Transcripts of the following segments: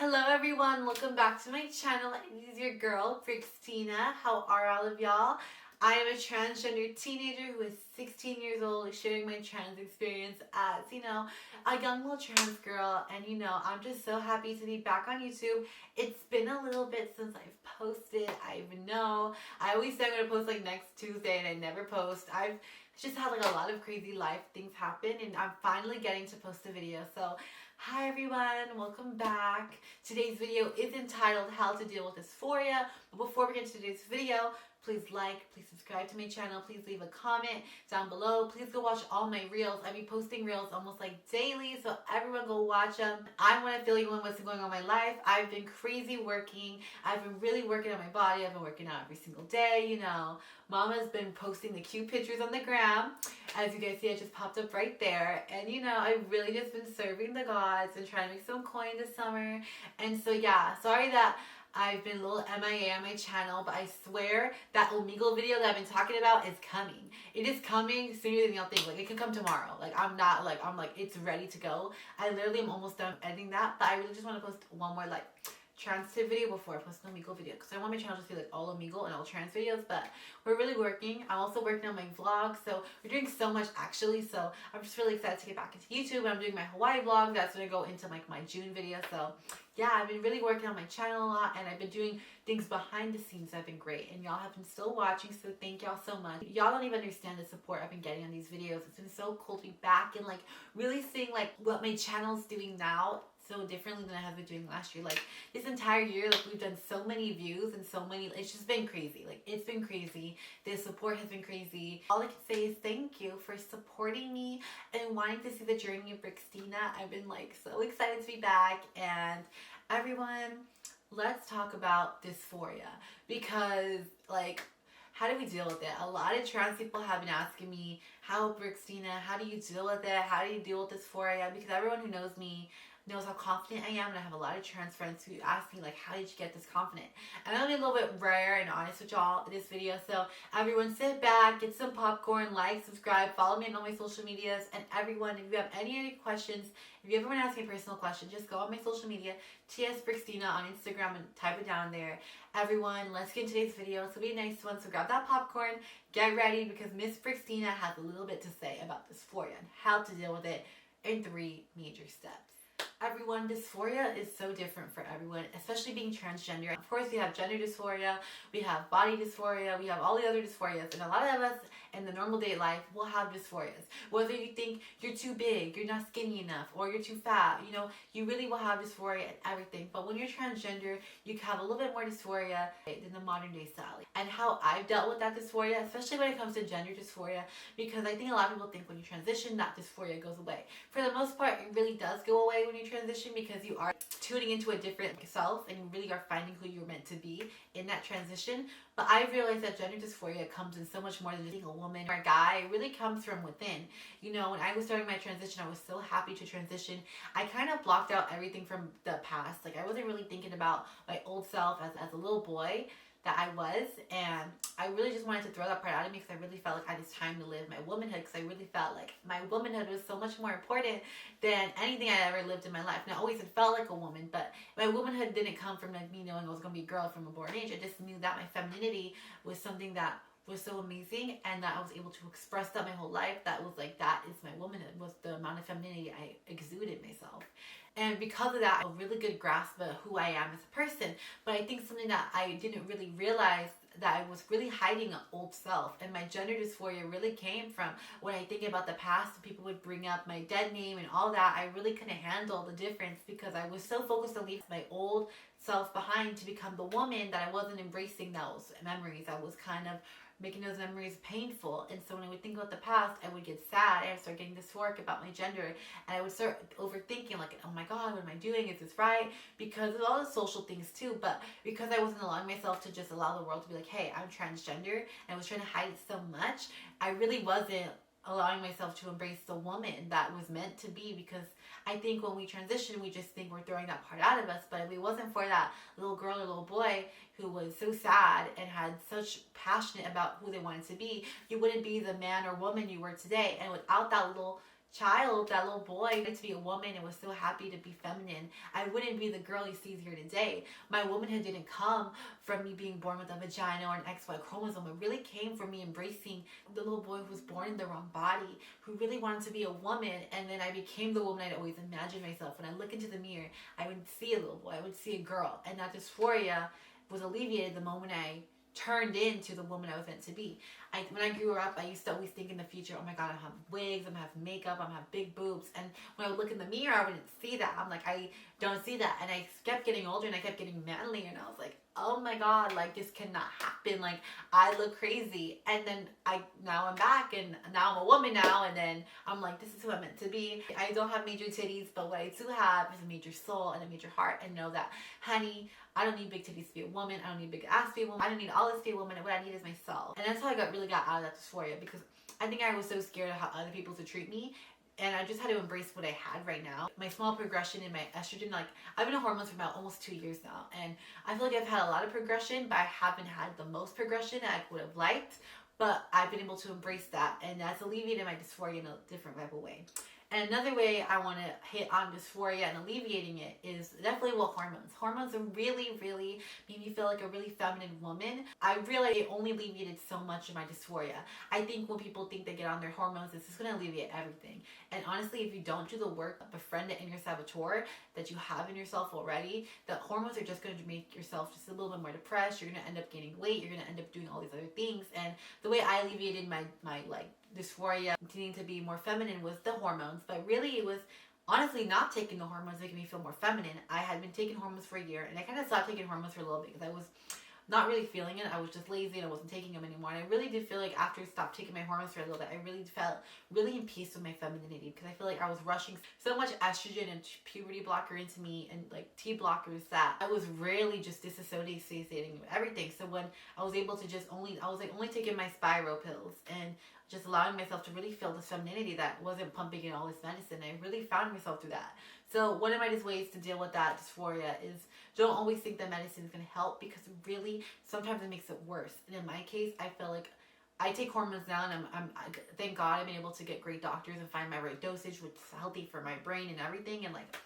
Hello everyone, welcome back to my channel. It is your girl, Christina. How are all of y'all? I am a transgender teenager who is 16 years old, sharing my trans experience as, a young little trans girl. And, I'm just so happy to be back on YouTube. It's been a little bit since I've posted. I always say I'm going to post like next Tuesday and I never post. I've just had like a lot of crazy life things happen and I'm finally getting to post a video. So, hi everyone, welcome back. Today's video is entitled How to Deal with Dysphoria. But before we get to today's video, please like, please subscribe to my channel, please leave a comment down below. Please go watch all my reels. I be posting reels almost like daily, so everyone go watch them. I want to fill you in what's going on in my life. I've been crazy working. I've been really working on my body. I've been working out every single day, Mama's been posting the cute pictures on the gram. As you guys see, I just popped up right there. And I've really just been serving the gods and trying to make some coin this summer. And so yeah, sorry that I've been a little MIA on my channel, but I swear that Omegle video that I've been talking about is coming. It is coming sooner than y'all think. Like, it could come tomorrow. Like, I'm it's ready to go. I literally am almost done editing that, but I really just want to post one more, trans tip video before I post an Omegle video, because I want my channel just to be all Omegle and all trans videos. But we're really working. I'm also working on my vlog, so we're doing so much actually. So I'm just really excited to get back into YouTube. I'm doing my Hawaii vlog. That's gonna go into my June video. So yeah, I've been really working on my channel a lot, and I've been doing things behind the scenes that have been great, and y'all have been still watching, so thank y'all so much. Y'all don't even understand the support I've been getting on these videos. It's been so cool to be back and really seeing what my channel's doing now so differently than I have been doing last year. This entire year, we've done so many views and so many, it's just been crazy. It's been crazy. The support has been crazy. All I can say is thank you for supporting me and wanting to see the journey of Christina. I've been so excited to be back. And everyone, let's talk about dysphoria, because how do we deal with it? A lot of trans people have been asking me, Christina, how do you deal with it? How do you deal with dysphoria? Because everyone who knows me knows how confident I am, and I have a lot of trans friends who ask me how did you get this confident? And I'm gonna be a little bit rare and honest with y'all in this video. So everyone sit back, get some popcorn, subscribe, follow me on all my social medias. And everyone, if you have any questions, if you ever want to ask me a personal question, just go on my social media, TS Christina on Instagram, and type it down there. Everyone, let's get into today's video. This will be a nice one, so grab that popcorn, get ready, because Miss Christina has a little bit to say about dysphoria and how to deal with it in 3 major steps. Everyone, dysphoria is so different for everyone, especially being transgender. Of course, we have gender dysphoria, we have body dysphoria, we have all the other dysphorias, and a lot of us in the normal day life will have dysphorias. Whether you think you're too big, you're not skinny enough, or you're too fat, you really will have dysphoria and everything. But when you're transgender, you can have a little bit more dysphoria than the modern day style. And how I've dealt with that dysphoria, especially when it comes to gender dysphoria, because I think a lot of people think when you transition, that dysphoria goes away. For the most part, it really does go away when you transition, because you are tuning into a different self and you really are finding who you're meant to be in that transition. But I realized that gender dysphoria comes in so much more than just being a woman or a guy. It really comes from within. When I was starting my transition, I was so happy to transition. I kind of blocked out everything from the past. I wasn't really thinking about my old self as a little boy that I was, and I really just wanted to throw that part out of me, because I really felt like I had this time to live my womanhood, because I really felt like my womanhood was so much more important than anything I ever lived in my life. And I always had felt like a woman, but my womanhood didn't come from me knowing I was going to be a girl from a born age. I just knew that my femininity was something that was so amazing, and that I was able to express that my whole life. That was that is my womanhood, was the amount of femininity I exuded myself. And because of that, I have a really good grasp of who I am as a person. But I think something that I didn't really realize, that I was really hiding an old self. And my gender dysphoria really came from when I think about the past, people would bring up my dead name and all that. I really couldn't handle the difference, because I was so focused on leaving my old self behind to become the woman, that I wasn't embracing those memories. I was kind of making those memories painful. And so when I would think about the past, I would get sad. I would start getting dysphoric about my gender, and I would start overthinking, oh my god, what am I doing? Is this right? Because of all the social things too, but because I wasn't allowing myself to just allow the world to be hey, I'm transgender, and I was trying to hide it so much, I really wasn't allowing myself to embrace the woman that was meant to be. Because I think when we transition, we just think we're throwing that part out of us. But if it wasn't for that little girl or little boy who was so sad and had such passionate about who they wanted to be, you wouldn't be the man or woman you were today. And without that little child, that little boy, wanted to be a woman and was so happy to be feminine, I wouldn't be the girl he sees here today. My womanhood didn't come from me being born with a vagina or an XY chromosome. It really came from me embracing the little boy who was born in the wrong body, who really wanted to be a woman, and then I became the woman I'd always imagined myself. When I look into the mirror, I would see a little boy, I would see a girl, and that dysphoria was alleviated the moment I turned into the woman I was meant to be. When I grew up, I used to always think in the future, oh my god, I'm gonna have wigs, I'm gonna have makeup, I'm gonna have big boobs. And when I would look in the mirror, I wouldn't see that. I'm like, I don't see that. And I kept getting older and I kept getting manlier, and I was like, oh my god, like this cannot happen. Like I look crazy. And then now I'm back, and now I'm a woman now, and then I'm like, this is who I'm meant to be. I don't have major titties, but what I do have is a major soul and a major heart, and know that, honey, I don't need big titties to be a woman. I don't need big ass to be a woman. I don't need all this to be a woman. What I need is myself. And that's how I really got out of that dysphoria, because I think I was so scared of how other people would treat me. And I just had to embrace what I had right now. My small progression in my estrogen, like I've been on hormones for about almost 2 years now. And I feel like I've had a lot of progression, but I haven't had the most progression that I would have liked. But I've been able to embrace that, and that's alleviated my dysphoria in a different type of way. And another way I want to hit on dysphoria and alleviating it is definitely hormones. Hormones really, really made me feel like a really feminine woman. I realized it only alleviated so much of my dysphoria. I think when people think they get on their hormones, it's just going to alleviate everything. And honestly, if you don't do the work, befriend the inner saboteur that you have in yourself already, the hormones are just going to make yourself just a little bit more depressed. You're going to end up gaining weight. You're going to end up doing all these other things. And the way I alleviated my like dysphoria, needing to be more feminine, was the hormones. But really it was honestly not taking the hormones making me feel more feminine. I had been taking hormones for a year, and I kind of stopped taking hormones for a little bit because I was not really feeling it. I was just lazy and I wasn't taking them anymore. And I really did feel like after I stopped taking my hormones for a little bit, I really felt really in peace with my femininity, because I feel like I was rushing so much estrogen and puberty blocker into me, and like T blockers, that I was really just disassociating with everything. So when I was able to just only taking my spiral pills and just allowing myself to really feel this femininity that wasn't pumping in all this medicine, I really found myself through that. So one of my ways to deal with that dysphoria is don't always think that medicine is going to help, because really sometimes it makes it worse. And in my case, I feel like I take hormones now, and thank God I've been able to get great doctors and find my right dosage, which is healthy for my brain and everything. And like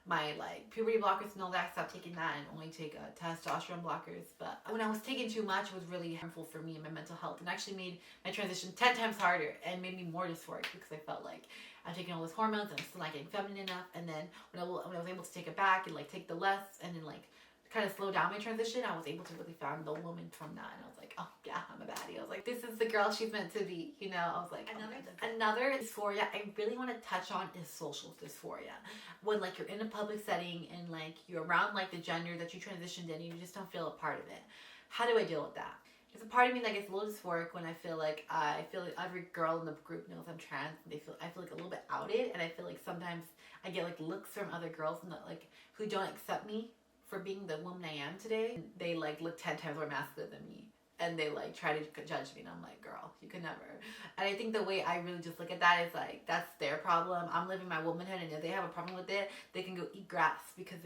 my puberty blockers and all that, I stopped taking that and only take testosterone blockers. But when I was taking too much, it was really harmful for me and my mental health, and actually made my transition 10 times harder and made me more dysphoric, because I felt like I'm taking all those hormones and I'm still not getting feminine enough. And then when I was able to take it back and like take the less and then like kind of slow down my transition, I was able to really find the woman from that. And I was like, oh yeah, I'm a baddie. I was like, this is the girl she's meant to be, you know. I was like, another dysphoria I really want to touch on is social dysphoria. When like you're in a public setting and like you're around like the gender that you transitioned in, and you just don't feel a part of it. How do I deal with that? There's a part of me that gets a little dysphoric when I feel like every girl in the group knows I'm trans. I feel like a little bit outed, and I feel like sometimes I get like looks from other girls and like who don't accept me for being the woman I am today. They like look 10 times more masculine than me, and they like try to judge me, and I'm like, girl, you could never. And I think the way I really just look at that is like, that's their problem. I'm living my womanhood, and if they have a problem with it, they can go eat grass, because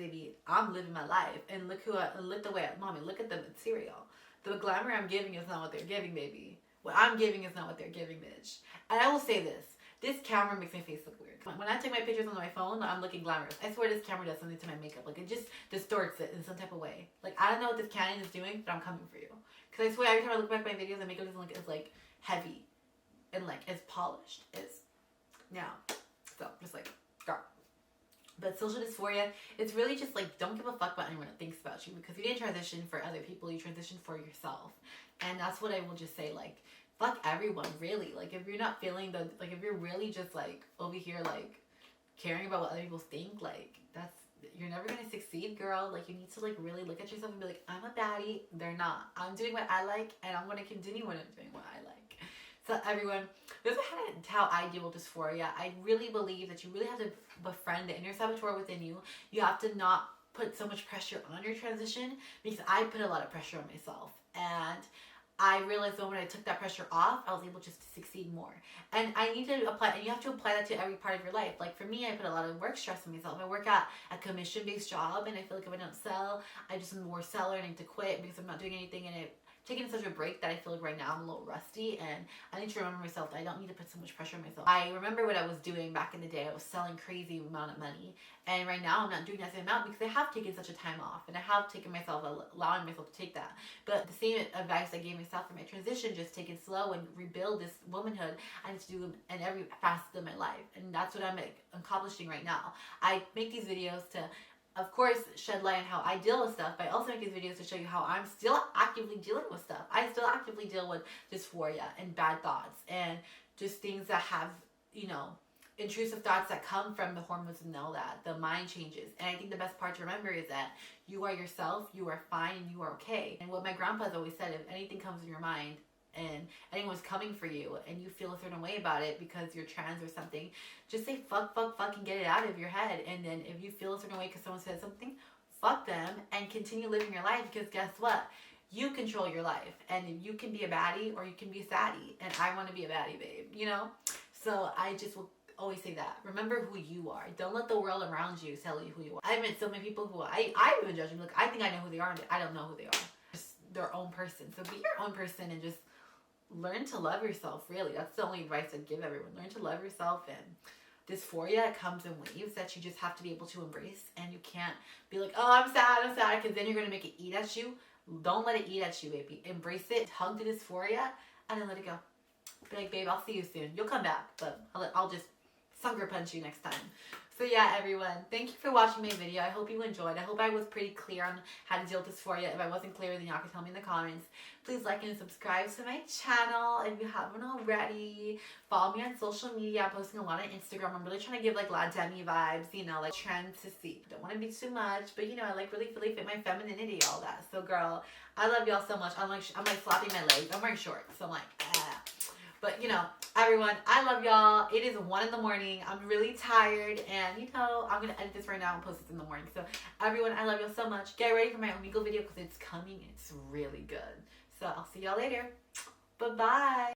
I'm living my life. And look the way mommy, look at the material. The glamour I'm giving is not what they're giving, baby. What I'm giving is not what they're giving, bitch. And I will say this camera makes my face look weird. When I take my pictures on my phone, I'm looking glamorous. I swear this camera does something to my makeup. Like it just distorts it in some type of way. Like I don't know what this Canon is doing, but I'm coming for you. Because I swear every time I look back at my videos, the makeup doesn't look as like heavy and like as polished as now. So just like, girl. But social dysphoria, it's really just like, don't give a fuck about anyone that thinks about you, because you didn't transition for other people, you transitioned for yourself. And that's what I will just say, like, fuck everyone, really. Like, if you're not feeling if you're really just like over here like caring about what other people think, like you're never gonna succeed, girl. Like, you need to like really look at yourself and be like, I'm a baddie. They're not. I'm doing what I like, and I'm gonna continue when I'm doing what I like. So everyone, this is how I deal with dysphoria. I really believe that you really have to befriend the inner saboteur within you. You have to not put so much pressure on your transition, because I put a lot of pressure on myself. And I realized that when I took that pressure off, I was able just to succeed more. And I need to apply, and you have to apply that to every part of your life. Like for me, I put a lot of work stress on myself. I work at a commission-based job, and I feel like if I don't sell, I just am more seller and I need to quit because I'm not doing anything, and it taking such a break that I feel like right now I'm a little rusty, and I need to remember myself that I don't need to put so much pressure on myself. I remember what I was doing back in the day. I was selling crazy amount of money, and right now I'm not doing that same amount because I have taken such a time off, and I have taken myself, allowing myself to take that. But the same advice I gave myself for my transition, just take it slow and rebuild this womanhood, I need to do in every facet of my life, and that's what I'm accomplishing right now. I make these videos to, of course, shed light on how I deal with stuff, but I also make these videos to show you how I'm still actively dealing with stuff. I still actively deal with dysphoria and bad thoughts and just things that have, you know, intrusive thoughts that come from the hormones and all that. The mind changes. And I think the best part to remember is that you are yourself, you are fine, and you are okay. And what my grandpa's always said, if anything comes in your mind, and anyone's coming for you and you feel a certain way about it because you're trans or something, just say fuck, and get it out of your head. And then if you feel a certain way because someone said something, fuck them and continue living your life, because guess what? You control your life, and you can be a baddie or you can be a saddie, and I want to be a baddie, babe, you know? So I just will always say that. Remember who you are. Don't let the world around you tell you who you are. I've met so many people who I even judge them. Look, I think I know who they are, but I don't know who they are. Just their own person. So be your own person and just learn to love yourself, really. That's the only advice I'd give everyone. Learn to love yourself, and dysphoria comes in waves that you just have to be able to embrace, and you can't be like, oh, I'm sad, because then you're going to make it eat at you. Don't let it eat at you, baby. Embrace it, hug the dysphoria, and then let it go. Be like, babe, I'll see you soon. You'll come back, but I'll just sucker punch you next time. So yeah, everyone, thank you for watching my video. I hope you enjoyed. I hope I was pretty clear on how to deal with dysphoria. If I wasn't clear, then y'all can tell me in the comments. Please like and subscribe to my channel if you haven't already. Follow me on social media. I'm posting a lot on Instagram. I'm really trying to give like La Demi vibes, you know, like trend to see. Don't want to be too much, but you know, I like really fit my femininity, all that. So girl, I love y'all so much. I'm like slapping my legs. I'm wearing shorts, so I'm like, ah. But, you know, everyone, I love y'all. It is 1 in the morning. I'm really tired. And, you know, I'm going to edit this right now and post this in the morning. So, everyone, I love y'all so much. Get ready for my Omegle video because it's coming and it's really good. So, I'll see y'all later. Bye-bye.